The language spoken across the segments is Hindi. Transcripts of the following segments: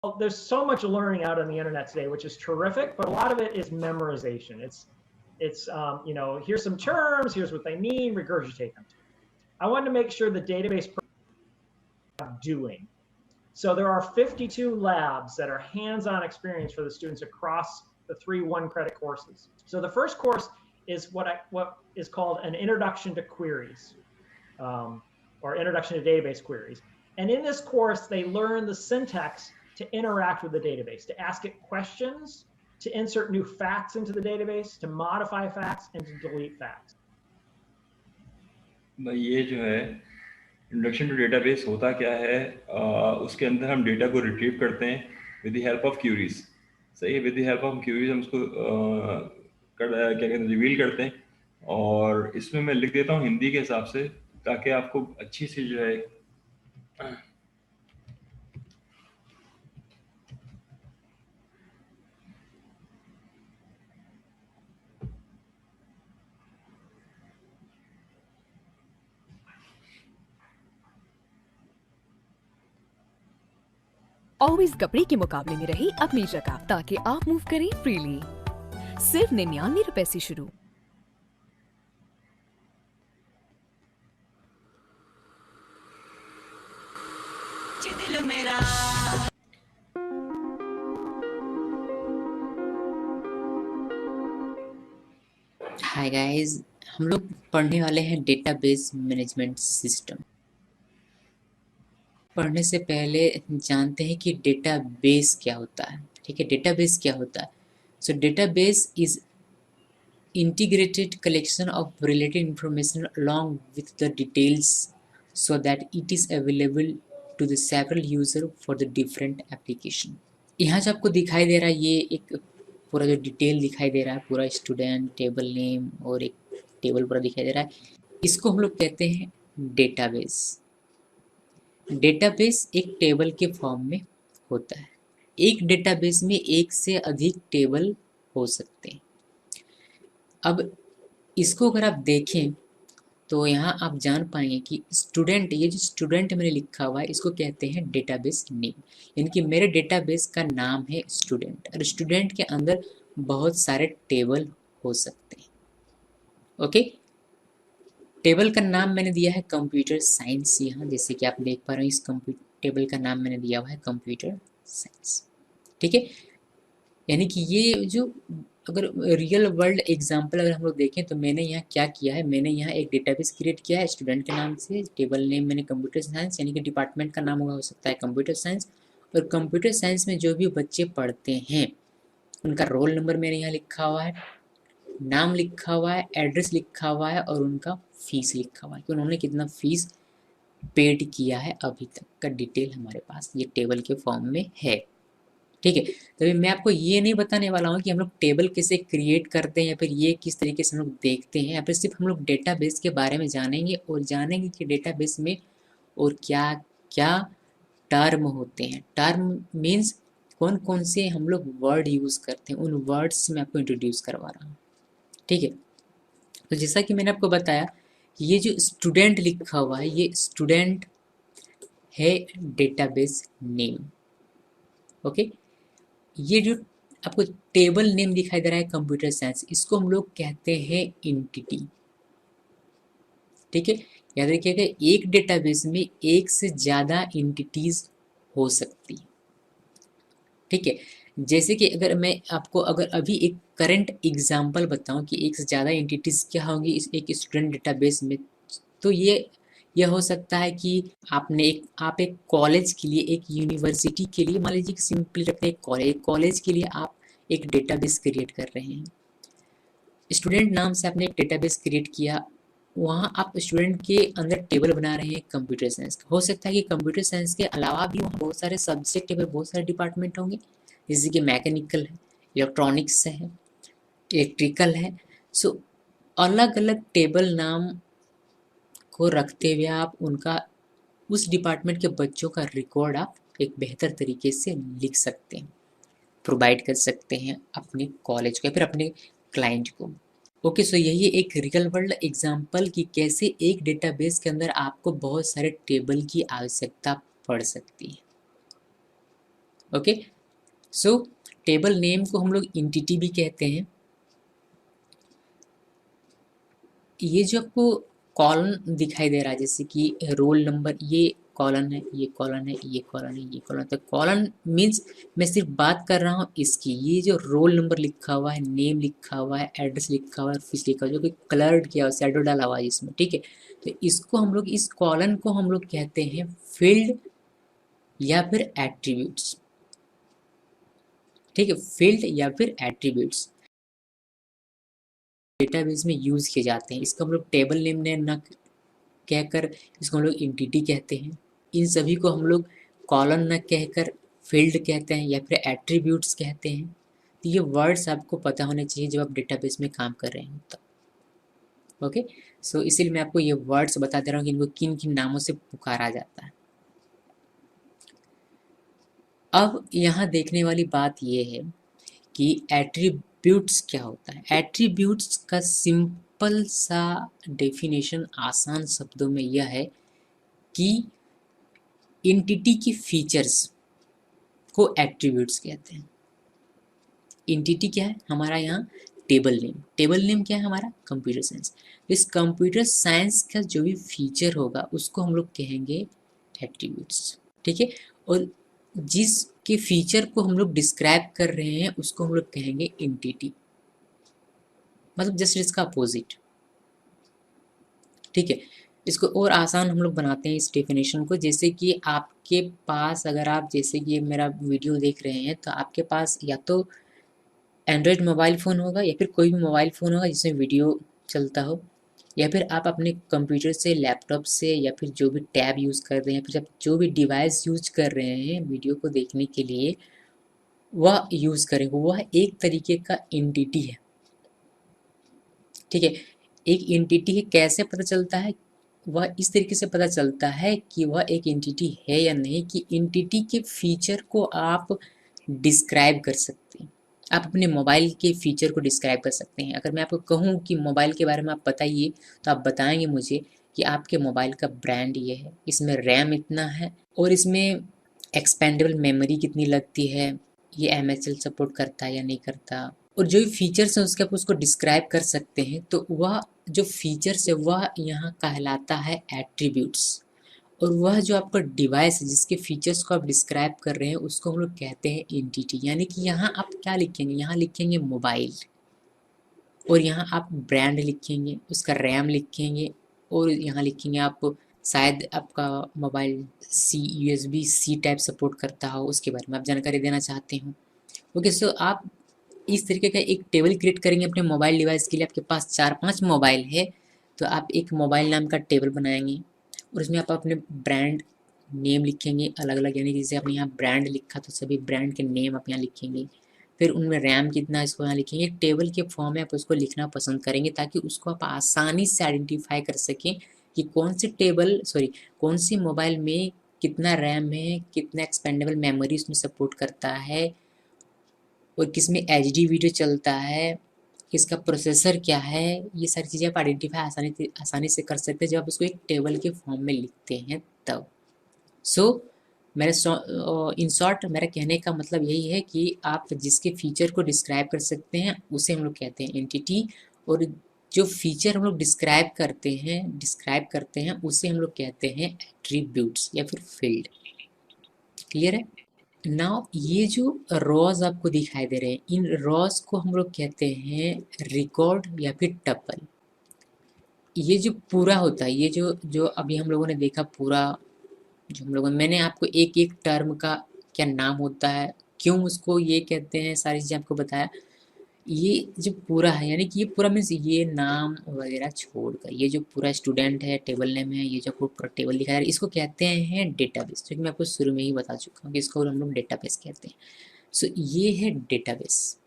there's so much learning out on the internet today, which is terrific, but a lot of it is memorization. It's here's some terms, here's what they mean, regurgitate them. I wanted to make sure the database doing. So there are 52 labs that are hands-on experience for the students across the 3 one-credit courses. So the first course is what is called an introduction to queries, or introduction to database queries. And in this course, they learn the syntax to interact with the database, to ask it questions, to insert new facts into the database, to modify facts, and to delete facts. ये जो है इंट्रोडक्शन टू डेटाबेस होता क्या है, उसके अंदर हम डेटा को रिट्रीव करते हैं with the help of queries. सही है, with the help of queries हम उसको क्या कहते हैं, रिवील करते हैं. और इसमें मैं लिख देता हूँ हिंदी के हिसाब से, ताकि आपको अच्छी सी जो है ऑलवेज कपड़े के मुकाबले में रही अपनी जगह, ताकि आप मूव करें फ्रीली. सिर्फ 99 रुपए से शुरू. हाय गाइस, हम लोग पढ़ने वाले हैं डेटाबेस मैनेजमेंट सिस्टम. पढ़ने से पहले जानते हैं कि डेटाबेस क्या होता है. ठीक है, डेटाबेस क्या होता है. सो database is integrated collection of related information along with the details so that it is available to the several user for the different application. यहाँ जो आपको दिखाई दे रहा है, ये एक पूरा जो डिटेल दिखाई दे रहा है, पूरा स्टूडेंट, टेबल नेम और एक टेबल पूरा दिखाई दे रहा है, इसको हम लोग कहते हैं डेटाबेस. डेटाबेस एक टेबल के फॉर्म में होता है. एक डेटाबेस में एक से अधिक टेबल हो सकते हैं. अब इसको अगर आप देखें तो यहाँ आप जान पाएंगे कि स्टूडेंट, ये जो स्टूडेंट मैंने लिखा हुआ है, इसको कहते हैं डेटाबेस नेम. यानी कि मेरे डेटाबेस का नाम है स्टूडेंट, और स्टूडेंट के अंदर बहुत सारे टेबल हो सकते हैं. ओके, टेबल का नाम मैंने दिया है कंप्यूटर साइंस. यहाँ जैसे कि आप देख पा रहे हैं, इस टेबल का नाम मैंने दिया हुआ है कंप्यूटर साइंस. ठीक है, यानी कि ये जो अगर रियल वर्ल्ड एग्जांपल अगर हम लोग देखें तो मैंने यहाँ क्या किया है, मैंने यहाँ एक डेटाबेस क्रिएट किया है स्टूडेंट के नाम से. टेबल नेम मैंने कंप्यूटर साइंस, यानी कि डिपार्टमेंट का नाम हो सकता है कंप्यूटर साइंस. और कंप्यूटर साइंस में जो भी बच्चे पढ़ते हैं उनका रोल नंबर मैंने यहाँ लिखा हुआ है, नाम लिखा हुआ है, एड्रेस लिखा हुआ है और उनका फीस लिखा हुआ है कि उन्होंने कितना फीस पेड किया है अभी तक का डिटेल हमारे पास ये टेबल के फॉर्म में है. ठीक है, तभी मैं आपको ये नहीं बताने वाला हूँ कि हम लोग टेबल कैसे क्रिएट करते हैं या फिर ये किस तरीके से हम लोग देखते हैं, या फिर सिर्फ हम लोग डेटाबेस के बारे में जानेंगे और जानेंगे कि डेटाबेस में और क्या क्या टर्म होते हैं. टर्म मीन्स कौन कौन से हम लोग वर्ड यूज़ करते हैं, उन वर्ड्स में आपको इंट्रोड्यूस करवा रहा हूँ. ठीक है, तो जैसा कि मैंने आपको बताया, ये जो स्टूडेंट लिखा हुआ है, ये स्टूडेंट है डेटाबेस नेम. ओके, ये जो आपको टेबल नेम दिखाई दे रहा है कंप्यूटर साइंस, इसको हम लोग कहते हैं एंटिटी. ठीक है, याद रखिएगा, एक डेटाबेस में एक से ज़्यादा एंटिटीज हो सकती है. ठीक है, जैसे कि अगर मैं आपको अगर अभी एक करंट एग्जांपल बताऊं कि एक से ज़्यादा एंटिटीज क्या होंगी इस एक स्टूडेंट डेटाबेस में, तो यह हो सकता है कि आप एक कॉलेज के लिए, एक यूनिवर्सिटी के लिए, मान लीजिए सिंपली रखते हैं कॉलेज के लिए आप एक डेटाबेस क्रिएट कर रहे हैं. स्टूडेंट नाम से आपने एक डेटाबेस क्रिएट किया, वहाँ आप स्टूडेंट के अंदर टेबल बना रहे हैं कंप्यूटर साइंस. हो सकता है कि कंप्यूटर साइंस के अलावा भी वहाँ बहुत सारे सब्जेक्ट है, बहुत सारे डिपार्टमेंट होंगे, जैसे कि मैकेनिकल है, इलेक्ट्रॉनिक्स है, इलेक्ट्रिकल है. सो अलग अलग टेबल नाम को रखते हुए आप उनका उस डिपार्टमेंट के बच्चों का रिकॉर्ड आप एक बेहतर तरीके से लिख सकते हैं, प्रोवाइड कर सकते हैं अपने कॉलेज को या फिर अपने क्लाइंट को. ओके, सो यही एक रियल वर्ल्ड एग्जांपल कि कैसे एक डेटाबेस के अंदर आपको बहुत सारे टेबल की आवश्यकता पड़ सकती है. ओके, सो टेबल नेम को हम लोग इंटिटी भी कहते हैं। ये जो आपको कॉलन दिखाई दे रहा है, जैसे कि रोल नंबर, ये कॉलन है, ये कॉलन है, ये कॉलन है, ये कॉलन। तो कॉलन मीन्स मैं सिर्फ बात कर रहा हूँ इसकी। ये जो रोल नंबर लिखा हुआ है, नेम लिखा हुआ है, एड्रेस लिखा हुआ है, फीस लिखा हुआ है, जो कि कलर्ड किया हुआ, शैडो डाला हुआ है इसमें, ठीक है। तो इसको हम लोग, इस कॉलन को हम लोग कहते हैं फील्ड या फिर एट्रीब्यूट्स, ठीक है, फील्ड या फिर एट्रीब्यूट्स डेटाबेस में यूज किए जाते हैं। इसको हम लोग टेबल नेम ने न कहकर इसको हम लोग एंटिटी कहते हैं। इन सभी को हम लोग कॉलन न कहकर फील्ड कहते हैं या फिर एट्रीब्यूट्स कहते हैं। तो ये वर्ड्स आपको पता होने चाहिए जब आप डेटाबेस में काम कर रहे हैं तब। ओके, सो इसीलिए मैं आपको ये वर्ड्स बता दे रहा हूँ कि इनको किन किन नामों से पुकारा जाता है। अब यहाँ देखने वाली बात ये है कि एट्रीब्यूट्स क्या होता है। एट्रीब्यूट्स का सिंपल सा डेफिनेशन आसान शब्दों में यह है कि एंटिटी की फीचर्स को एट्रीब्यूट्स कहते हैं। एंटिटी क्या है हमारा यहाँ, टेबल नेम। टेबल नेम क्या है हमारा, कंप्यूटर साइंस। इस कंप्यूटर साइंस का जो भी फीचर होगा उसको हम लोग कहेंगे एट्रीब्यूट्स, ठीक है। और जिसके फीचर को हम लोग डिस्क्राइब कर रहे हैं उसको हम लोग कहेंगे एंटिटी, मतलब जस्ट इसका अपोजिट, ठीक है। इसको और आसान हम लोग बनाते हैं इस डेफिनेशन को, जैसे कि आपके पास, अगर आप जैसे कि मेरा वीडियो देख रहे हैं तो आपके पास या तो एंड्रॉयड मोबाइल फ़ोन होगा या फिर कोई भी मोबाइल फ़ोन होगा जिसमें वीडियो चलता हो, या फिर आप अपने कंप्यूटर से, लैपटॉप से, या फिर जो भी टैब यूज़ कर रहे हैं, फिर आप जो भी डिवाइस यूज कर रहे हैं वीडियो को देखने के लिए, वह यूज़ करेंगे, वह एक तरीके का एंटिटी है, ठीक है। एक एंटिटी है, कैसे पता चलता है, वह इस तरीके से पता चलता है कि वह एक एंटिटी है या नहीं, कि एंटिटी के फीचर को आप डिस्क्राइब कर सकते हैं। आप अपने मोबाइल के फीचर को डिस्क्राइब कर सकते हैं। अगर मैं आपको कहूँ कि मोबाइल के बारे में आप बताइए, तो आप बताएंगे मुझे कि आपके मोबाइल का ब्रांड ये है, इसमें रैम इतना है, और इसमें एक्सपेंडेबल मेमोरी कितनी लगती है, ये MHL सपोर्ट करता है या नहीं करता, और जो भी फीचर्स हैं उसके आप उसको डिस्क्राइब कर सकते हैं। तो वह जो फीचर्स है वह यहाँ कहलाता है एट्रीब्यूट्स। और वह जो आपका डिवाइस है जिसके फीचर्स को आप डिस्क्राइब कर रहे हैं उसको हम लोग कहते हैं एंटिटी। यानी कि यहाँ आप क्या लिखेंगे, यहाँ लिखेंगे मोबाइल, और यहाँ आप ब्रांड लिखेंगे, उसका रैम लिखेंगे, और यहाँ लिखेंगे आप शायद आपका mobile USB C type support करता हो, उसके बारे में आप जानकारी देना चाहते हो। ओके, सो आप इस तरीके का एक टेबल क्रिएट करेंगे अपने मोबाइल डिवाइस के लिए। आपके पास 4-5 मोबाइल है तो आप एक मोबाइल नाम का टेबल बनाएंगे, और उसमें आप अपने ब्रांड नेम लिखेंगे अलग अलग, यानी कि जैसे आपने यहाँ ब्रांड लिखा तो सभी ब्रांड के नेम आप यहाँ लिखेंगे। फिर उनमें रैम कितना इसको यहाँ लिखेंगे। एक टेबल के फॉर्म में आप उसको लिखना पसंद करेंगे ताकि उसको आप आसानी से आइडेंटिफाई कर सकें कि कौन सी मोबाइल में कितना रैम है, कितना एक्सपेंडेबल मेमोरी उसमें सपोर्ट करता है, और किसमें HD वीडियो चलता है, किसका प्रोसेसर क्या है। ये सारी चीज़ें आप आइडेंटिफाई आसानी से कर सकते हैं जब आप उसको एक टेबल के फॉर्म में लिखते हैं तब। सो इन शॉर्ट मेरा कहने का मतलब यही है कि आप जिसके फीचर को डिस्क्राइब कर सकते हैं उसे हम लोग कहते हैं एंटिटी, और जो फीचर हम लोग डिस्क्राइब करते हैं उसे हम लोग कहते हैं एट्रीब्यूट्स या फिर फील्ड। क्लियर है? नाउ ये जो रॉज आपको दिखाई दे रहे हैं, इन रॉज को हम लोग कहते हैं रिकॉर्ड या फिर टपल। ये जो पूरा होता है, ये जो अभी हम लोगों ने देखा पूरा, जो हम लोगों मैंने आपको एक एक टर्म का क्या नाम होता है, क्यों उसको ये कहते हैं, सारी चीज़ें आपको बताया। ये जो पूरा है, यानी कि ये पूरा मीन्स ये नाम वगैरह छोड़कर ये जो पूरा स्टूडेंट है, टेबल नेम है, ये जो आपको पूरा टेबल लिखा है, इसको कहते हैं डेटाबेस, जो कि मैं आपको शुरू में ही बता चुका हूँ कि इसको हम लोग डेटाबेस कहते हैं। सो ये है database.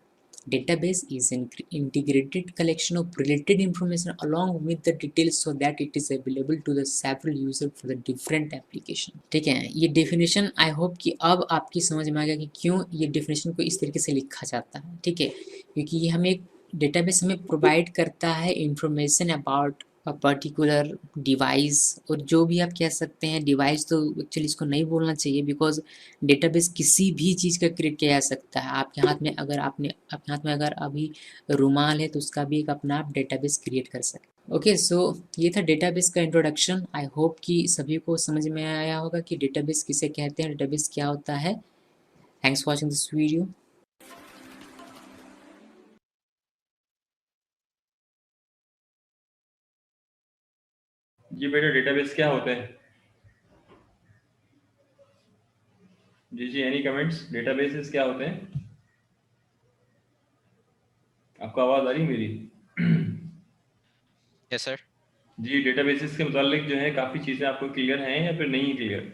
Database is an integrated collection of related information along with the details so that it is available to the several users for the different application। ठीक है, ये डेफिनेशन आई होप कि अब आपकी समझ में आ गया कि क्यों ये डेफिनेशन को इस तरीके से लिखा जाता है। ठीक है, क्योंकि ये हमें एक डेटाबेस हमें प्रोवाइड करता है इंफॉर्मेशन अबाउट पर्टिकुलर डिवाइस, और जो भी आप कह सकते हैं डिवाइस, तो एक्चुअली इसको नहीं बोलना चाहिए, बिकॉज डेटाबेस किसी भी चीज़ का क्रिएट किया जा सकता है। आपके हाथ में अगर आपके हाथ में अगर अभी रुमाल है तो उसका भी एक अपना आप डेटाबेस क्रिएट कर सकते हैं। ओके, सो ये था डेटाबेस का इंट्रोडक्शन। आई होप कि सभी को समझ में आया होगा कि डेटाबेस किसे कहते हैं, डेटाबेस क्या होता है। Thanks for watching this video. जी बेटा, डेटाबेस क्या होते हैं? जी, एनी कमेंट्स? डेटाबेसेस क्या होते हैं? आपको आवाज आ रही मेरी? Yes sir. जी, डेटाबेसेस के मुतालिक जो है काफ़ी चीज़ें आपको क्लियर हैं या फिर नहीं क्लियर?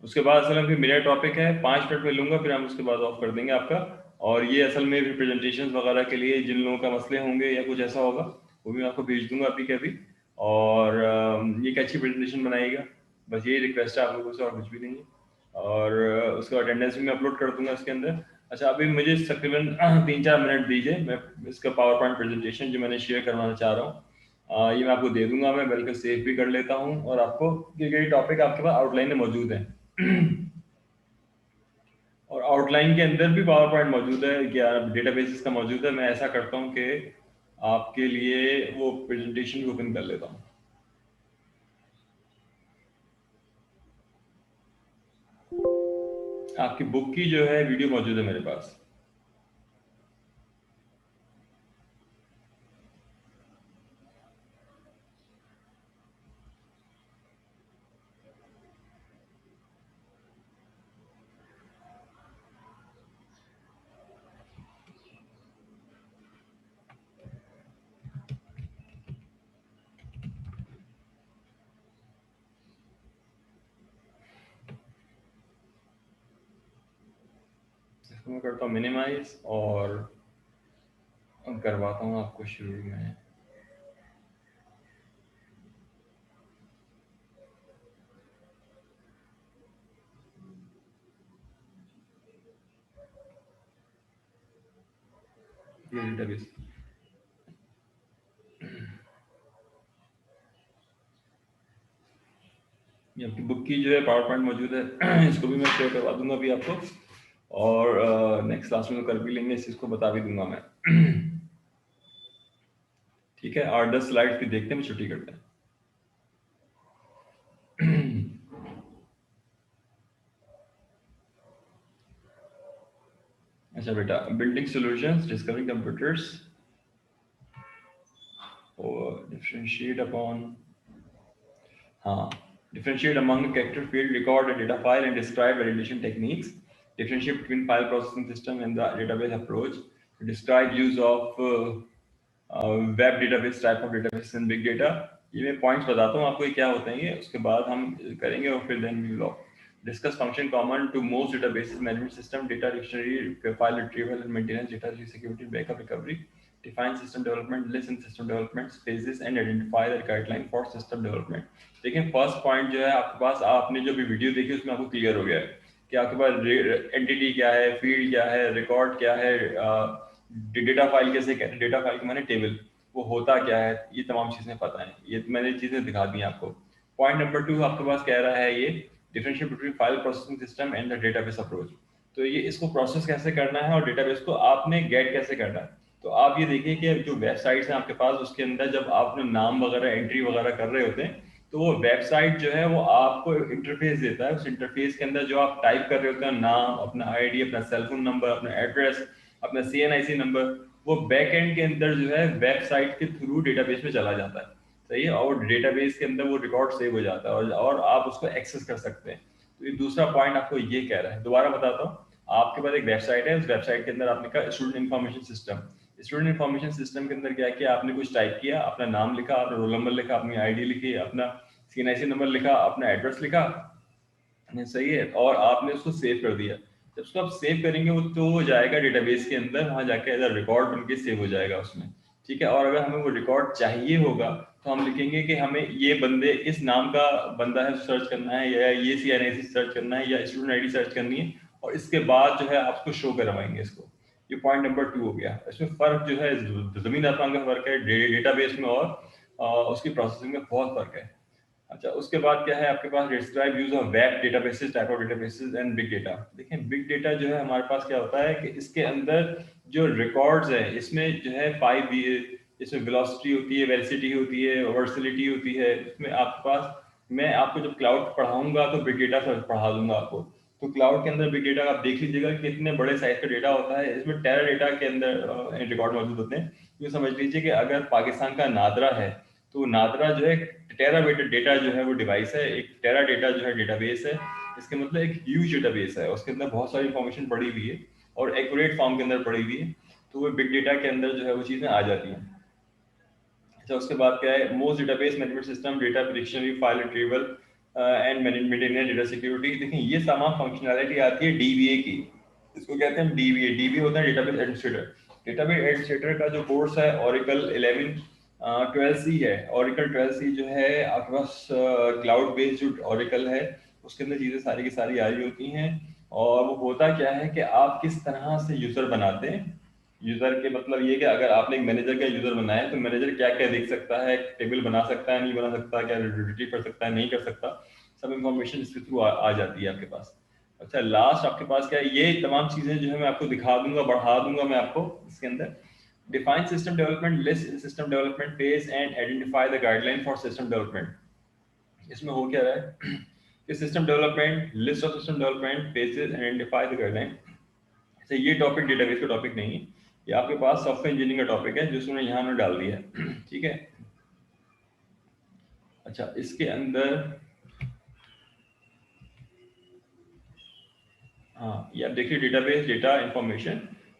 उसके बाद असल में फिर मेरा टॉपिक है, 5 मिनट में लूँगा, फिर हम उसके बाद ऑफ कर देंगे आपका। और ये असल में फिर प्रेजेंटेशंस वगैरह के लिए जिन लोगों का मसले होंगे या कुछ ऐसा होगा, वो भी मैं आपको भेज दूँगा अभी के अभी। और ये एक अच्छी प्रेजेंटेशन बनाइएगा, बस यही रिक्वेस्ट है आप लोगों से, और कुछ भी नहीं है। और उसका अटेंडेंस भी मैं अपलोड कर दूँगा इसके अंदर। अच्छा, अभी मुझे तकरीबन 3-4 मिनट दीजिए, मैं इसका पावर पॉइंट प्रेजेंटेशन जो मैंने शेयर करवाना चाह रहा हूँ, ये मैं आपको दे दूंगा। मैं बल्कि सेव भी कर लेता हूँ, और आपको ये टॉपिक आपके पास आउटलाइन में मौजूद है। और आउटलाइन के अंदर भी पावर पॉइंट मौजूद है, क्या डेटाबेसेस का मौजूद है। मैं ऐसा करता हूँ कि आपके लिए वो प्रेजेंटेशन भी ओपन कर लेता हूँ। आपकी बुक की जो है वीडियो मौजूद है मेरे पास। इसको मैं करता हूँ मिनिमाइज, और करवाता हूँ आपको शुरू में। ये डेटाबेस, ये आपकी बुक की जो है पावर पॉइंट मौजूद है। इसको भी मैं शेयर करवा दूंगा अभी आपको, और नेक्स्ट क्लास में कर भी लेंगे, इस चीज़ को बता भी दूंगा मैं। ठीक है, 8-10 स्लाइड्स भी देखते हैं, छुट्टी करते हैं। अच्छा बेटा, बिल्डिंग सॉल्यूशंस, डिस्कवरिंग कंप्यूटर्स, और डिफरेंशिएट अपॉन, हाँ, differentiate among the character field, record a data file, and describe validation techniques. Differentiate between file processing system and the database approach. Describe use of web database, type of database and big data. ये मैं पॉइंट्स बताता हूँ आपको ये क्या होते हैं ये, उसके बाद हम करेंगे, और फिर then we will discuss function common to most databases management system, data dictionary, file retrieval and maintenance, data security, backup recovery, define system development, list in system development phases and identify the guideline for system development. देखिए फर्स्ट पॉइंट जो है आपके पास, आपने जो भी वीडियो देखी उसमें आपको क्लियर हो गया है कि आपके पास एंटिटी क्या है, फील्ड क्या है, रिकॉर्ड क्या है, डेटा फाइल कैसे कहते हैं, डेटा फाइल के माने टेबल, वो होता क्या है, ये तमाम चीजें पता है। ये मैंने चीजें दिखा दी आपको। पॉइंट नंबर 2 आपके पास कह रहा है ये differentiate between file processing system and the database approach. तो ये इसको प्रोसेस कैसे करना है और डेटाबेस को आपने गेट कैसे करना है। तो आप ये देखिए कि जो वेबसाइट्स हैं आपके पास, उसके अंदर जब आप अपना नाम वगैरह एंट्री वगैरह कर रहे होते हैं, तो वो वेबसाइट जो है वो आपको इंटरफेस देता है। उस इंटरफेस के अंदर जो आप टाइप कर रहे होते हैं, नाम, अपना आईडी, अपना सेलफोन नंबर, अपना एड्रेस, अपना CNIC नंबर, वो बैक एंड के अंदर जो है वेबसाइट के थ्रू डेटाबेस में चला जाता है। सही है, और डेटाबेस के अंदर वो रिकॉर्ड सेव हो जाता है, और आप उसको एक्सेस कर सकते हैं। तो ये दूसरा पॉइंट आपको ये कह रहा है। दोबारा बताता हूँ, आपके पास एक वेबसाइट है, उस वेबसाइट के अंदर आपने कहा student information system. Student information system के अंदर क्या किया आपने, कुछ टाइप किया, अपना नाम लिखा, अपना रोल नंबर लिखा, अपनी आईडी लिखी, अपना CNIC नंबर लिखा, अपना एड्रेस लिखा, सही है, और आपने उसको सेव कर दिया। जब उसको आप सेव करेंगे वो तो वो जाएगा डेटाबेस के अंदर, वहां जाके एज रिकॉर्ड बन के सेव हो जाएगा उसमें। ठीक है, और अगर हमें वो रिकॉर्ड चाहिए होगा तो हम लिखेंगे कि हमें ये बंदे, इस नाम का बंदा है सर्च करना है, या ये CNIC सर्च करना है, या स्टूडेंट आईडी सर्च करनी है, और इसके बाद जो है आपको शो करवाएंगे इसको। ये पॉइंट नंबर 2 हो गया। इसमें फर्क जो है जमीन आसमान का फर्क है डेटाबेस में और उसकी प्रोसेसिंग में बहुत फर्क है। अच्छा, उसके बाद क्या है आपके पास, describe use of web databases, type of databases and big data. देखें बिग डेटा जो है हमारे पास क्या होता है कि इसके अंदर जो रिकॉर्ड्स है इसमें जो है 5 इसमें वेलोसिटी होती है, वेलोसिटी होती है, वर्सलिटी होती है। इसमें आपके पास, मैं आपको जब क्लाउड पढ़ाऊंगा तो बिग डेटा पढ़ा दूंगा आपको। तो क्लाउड के अंदर बिग डेटा आप देख लीजिएगा कि कितने बड़े साइज का डेटा होता है। इसमें टेरा डेटा के अंदर रिकॉर्ड मौजूद होते हैं। ये समझ लीजिए कि अगर पाकिस्तान का नादरा है तो नादरा जो है टेरा डेटा जो है वो डिवाइस है, एक टेरा डेटा जो है डेटाबेस है। इसके मतलब एक ह्यूज डेटाबेस है, उसके अंदर बहुत सारी इंफॉर्मेशन पड़ी हुई है और एक्यूरेट फॉर्म के अंदर पड़ी हुई है। तो वो बिग डेटा के अंदर जो है वो चीज़ें आ जाती हैं। अच्छा, उसके बाद क्या है, most database management system, data dictionary, file retrieval and management, data security. देखिए ये तमाम फंक्शनैलिटी आती है डीबीए की। इसको कहते हैं डीबीए। डीबीए होता है डेटाबेस एडमिनिस्ट्रेटर। डेटाबेस एडमिनिस्ट्रेटर का जो कोर्स है ओरेकल 11 12C है। ओरेकल 12C जो है आपके पास क्लाउड बेस्ड जो ओरेकल है उसके अंदर चीज़ें सारी की सारी आ रही होती हैं। और वो होता क्या है कि आप किस तरह से यूज़र बनाते हैं। यूजर के मतलब ये कि अगर आपने एक मैनेजर का यूजर बनाया है तो मैनेजर क्या क्या देख सकता है, टेबल बना सकता है, नहीं बना सकता, क्या रिट्रीव कर सकता है, नहीं कर सकता, सब इंफॉर्मेशन इसके थ्रू आ जाती है आपके पास। अच्छा, लास्ट आपके पास क्या है, ये तमाम चीजें जो है मैं आपको दिखा दूंगा, बढ़ा दूंगा मैं आपको इसके अंदर। Define system development, list in system development phase and identify the guideline for system development. इसमें हो क्या रहा है कि system development, list of system development phases, identify the guideline. ये टॉपिक डेटाबेस का टॉपिक नहीं है, ये आपके पास सॉफ्टवेयर इंजीनियरिंग का टॉपिक है जो उसने यहाँ में डाल दिया है। ठीक है। अच्छा, इसके अंदर हाँ, ये आप देखिए डेटाबेस, डेटा इंफॉर्मेशन।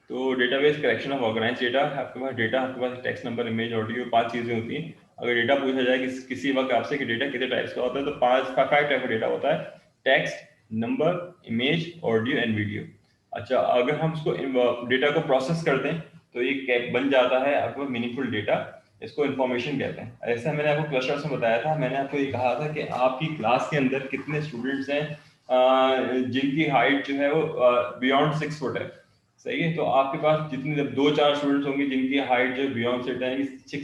तो database collection of organize data, आपके पास डेटा, आपके पास टेक्स्ट, नंबर, इमेज, ऑडियो, 5 चीजें होती हैं। अगर डेटा पूछा जाए कि किसी वक्त आपसे कि डेटा कितने टाइप्स का होता है तो 5 टाइप का डेटा होता है, text, number, image, audio and video. अच्छा, अगर हम उसको डेटा को प्रोसेस कर दें तो ये बन जाता है आपको मीनिंगफुल डेटा, इसको इन्फॉर्मेशन कहते हैं। ऐसा मैंने आपको क्लस्टर्स में बताया था, मैंने आपको ये कहा था कि आपकी क्लास के अंदर कितने स्टूडेंट्स हैं जिनकी हाइट जो है वो बियॉन्ड 6 फुट है। सही है, तो आपके पास जितने जब 2-4 स्टूडेंट्स होंगे जिनकी हाइट जो बियॉन्ड 6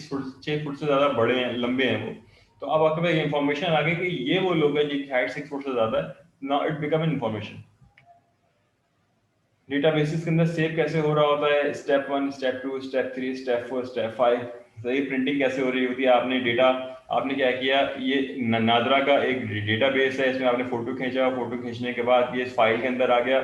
फुट, 6 फुट से ज्यादा बड़े हैं, लंबे हैं वो, तो अब आपके पास इंफॉर्मेशन आ गई कि ये वो लोग हैं जिनकी हाइट 6 फुट से ज्यादा है। Now it become an information. Databases के अंदर सेव कैसे हो रहा होता है, step 1, step 2, step 3, step 4, step 5। सही, प्रिंटिंग कैसे हो रही होती है, आपने डेटा, आपने क्या किया, ये नादरा का एक डेटाबेस है, इसमें आपने फोटो खींचा, फोटो खींचने के बाद ये फाइल के अंदर आ गया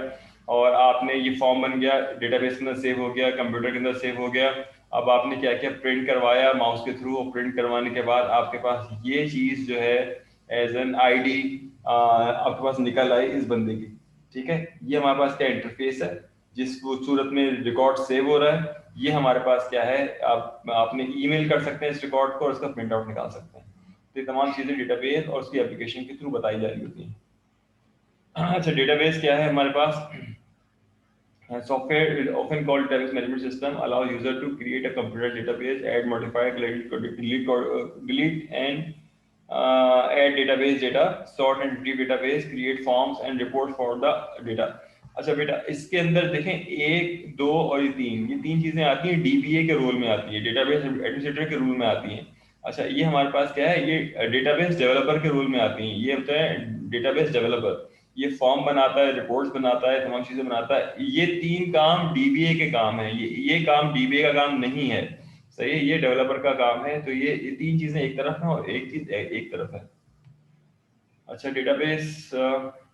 और आपने ये फॉर्म बन गया, डेटाबेस के अंदर सेव हो गया, कंप्यूटर के अंदर सेव हो गया। अब आपने क्या किया, प्रिंट करवाया माउस के थ्रू, और प्रिंट करवाने के बाद आपके पास ये चीज जो है एज एन आईडी आपके पास निकल आई इस बंदे की। ठीक है, ये हमारे पास क्या इंटरफेस है जिस सूरत में रिकॉर्ड सेव हो रहा है। ये हमारे पास क्या है, आपने ईमेल कर सकते हैं इस रिकॉर्ड को और इसका प्रिंट आउट निकाल सकते हैं। तो ये तमाम चीजें डेटाबेस और उसकी एप्लीकेशन के थ्रू बताई जा रही होती हैं। अच्छा, डेटाबेस क्या है हमारे पास, software is often called database management system, allow user to create a computer database, add, modify, delete and add database data, sort and retrieve database, create forms and report for the data। अच्छा बेटा, इसके अंदर देखें 1, 2 और ये 3 चीजें आती हैं, डीबीए के रोल में आती है, डेटाबेस एडमिनिस्ट्रेटर के रोल में आती हैं। अच्छा, ये हमारे पास क्या है, ये डेटाबेस डेवलपर के रोल में आती हैं। ये होता है डेटाबेस डेवलपर, ये फॉर्म बनाता है, रिपोर्ट्स बनाता है, तमाम चीजें बनाता है। ये 3 काम डीबीए के काम है, ये काम डीबीए का काम नहीं है। सही है, ये डेवलपर का काम है। तो ये 3 चीजें एक तरफ है और एक चीज एक तरफ है। अच्छा, डेटाबेस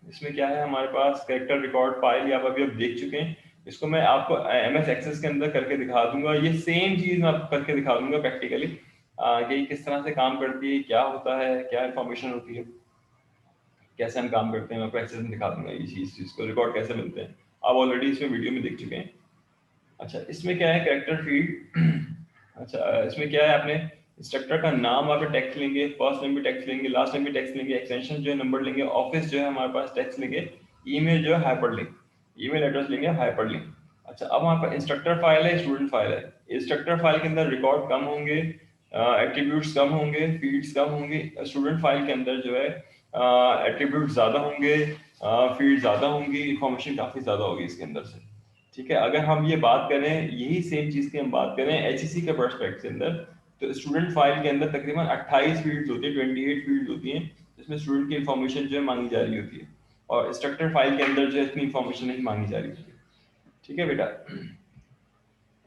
इसमें क्या है हमारे पास, कैरेक्टर, रिकॉर्ड, फाइल, आप अभी देख चुके हैं। इसको मैं आपको एमएस एक्सेस के अंदर करके दिखा दूंगा, ये सेम चीज मैं आपको करके दिखा दूंगा प्रैक्टिकली कि किस तरह से काम करती है, क्या होता है, क्या इंफॉर्मेशन होती है, कैसे हम काम करते हैं। मैं आपको एक्सेस में दिखा दूंगा ये चीज को, रिकॉर्ड कैसे मिलते हैं, आप ऑलरेडी इसमें वीडियो में देख चुके हैं। अच्छा, इसमें क्या है, कैरेक्टर फील्ड। अच्छा, इसमें क्या है, आपने इंस्ट्रक्टर का नाम आप टेक्स्ट लेंगे, फर्स्ट नेम भी टेक्स्ट लेंगे, लास्ट नेम भी टेक्स्ट लेंगे, एक्सटेंशन जो है नंबर लेंगे, ऑफिस जो है हमारे पास टेक्स्ट लेंगे, ईमेल जो है हाइपरलिंक, ईमेल एड्रेस लेंगे हाइपरलिंक। अच्छा, अब वहाँ पर इंस्ट्रक्टर फाइल है, स्टूडेंट फाइल है। इंस्ट्रक्टर फाइल के अंदर रिकॉर्ड कम होंगे, एट्रीब्यूट्स कम होंगे, फील्ड्स कम होंगे। स्टूडेंट फाइल के अंदर जो है एट्रीब्यूट ज्यादा होंगे, फील्ड ज्यादा होंगी, इंफॉर्मेशन काफी ज्यादा होगी इसके अंदर से। ठीक है, अगर हम ये बात करें, यही सेम चीज की हम बात करें एचईसी के पर्सपेक्ट के अंदर, तो स्टूडेंट फाइल के अंदर तकरीबन 28 फील्ड्स होती है, 28 फील्ड्स होती हैं जिसमें स्टूडेंट की इंफॉर्मेशन जो है मांगी जा रही होती है, और इंस्ट्रक्टर फाइल के अंदर जो है इतनी इंफॉर्मेशन नहीं मांगी जा रही होती है। ठीक है बेटा।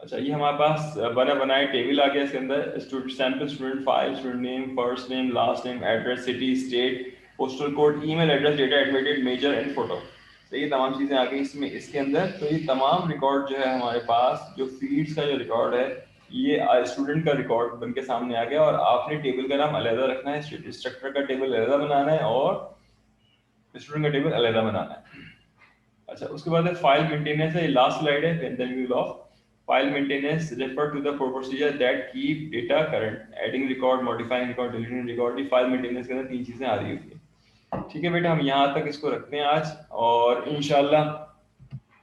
अच्छा, ये हमारे पास बना बनाए टेबल आ गया। इसके अंदर student sample, student file, student name, first name, last name, address, city, state, postal code, email address, data admitted, major and photo. तो ये तमाम चीज़ें आ गई इसमें इसके अंदर। तो ये तमाम रिकॉर्ड जो है हमारे पास, जो फील्ड्स का जो रिकॉर्ड है, ये स्टूडेंट का रिकॉर्ड बन के सामने आ गया, और आपने टेबल का नाम अलहदा रखना है, इंस्ट्रक्टर का टेबल अलहदा बनाना है और स्टूडेंट का टेबल अलहदा बनाना है। अच्छा, उसके बाद है फाइल मेंटेनेंस है, ये लास्ट स्लाइड है। Then we will of file maintenance refer to the procedure that keep data current, adding record, modifying record, deleting record. ये फाइल मेंटेनेंस के अंदर 3 चीजें आ रही होती है। ठीक है बेटा, हम यहाँ तक इसको रखते हैं आज, और इंशाल्लाह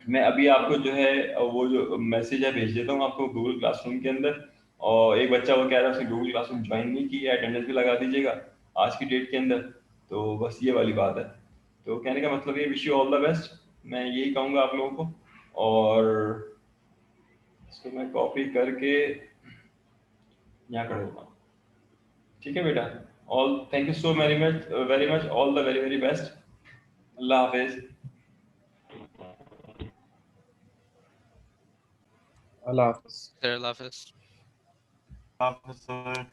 मैं अभी आपको जो है वो जो मैसेज है भेज देता हूँ आपको गूगल क्लासरूम के अंदर। और एक बच्चा वो कह रहा है उसने गूगल क्लासरूम ज्वाइन नहीं की है, अटेंडेंस भी लगा दीजिएगा आज की डेट के अंदर। तो बस ये वाली बात है। तो कहने का मतलब ये, wish you all the best, मैं यही कहूँगा आप लोगों को। और इसको मैं कॉपी करके यहाँ कर दूँगा। ठीक है बेटा, all thank you so very much, all the very very best. Allah Hafiz. Allah Hafiz. Sir, love us. Hafiz sir.